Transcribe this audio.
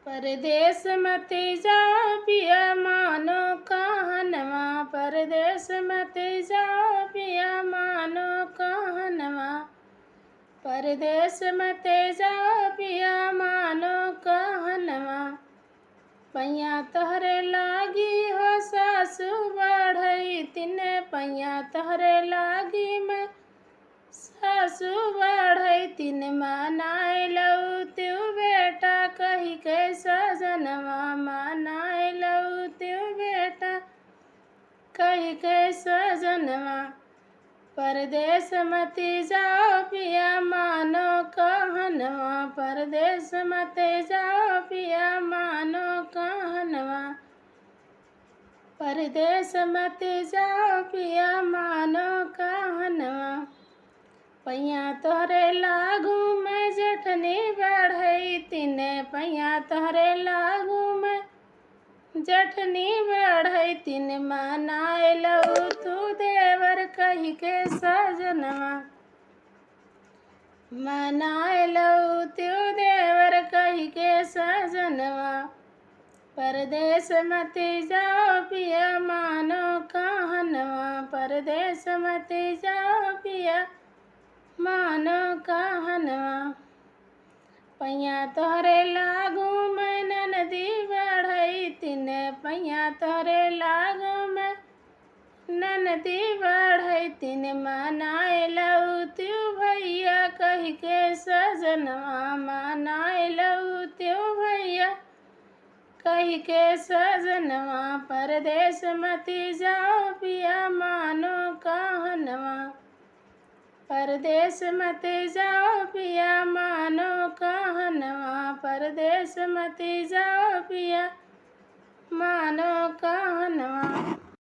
परदेस मत जाओ पिया मानो कहनवा, परदेस मत जाओ पिया मानो कहनवा, परदेस मत जाओ पिया मानो कहनवा। पैया तहरे लागी हो सासु बढ़ई तिने, पैया तहरे लागी मैं सासु बढ़ई तिन मनाए लऊ त्यू बेटा कही के सजनवा, मनाए लऊ त्यू बेटा कही के सजनवा। परदेस मत जाओ पिया मानो कहनवा, परदेस मत जाओ पिया मानो कहनवा, परदेस मत जाओ पिया मानो कहनवा। पैया तोहरे लागू मैं जठनी बढ़ई तिने, पैया तोहरे लागू मैं जठनी बढ़ई तिन मनाए लऊ तू देवर कही के सजनवा, मनाए लऊ तू देवर कही के सजनवा। परदेस मत जाओ पिया मानो कहनवा, परदेस मत जाओ पिया मानो कहनवा। पैया तोहरे लागू मैं ननदी बढ़ई तिने, पैया तोहरे लागू मैं ननदी बढ़ई तिन मनाए लऊ त्यू भैया कही के सजनवा, मनाए लऊ त्यू भैया कही के सजनवा। परदेस मत जाओ पिया मानो कहनवा, परदेस मत जाओ पिया मानो कहनवा, परदेस मत जाओ पिया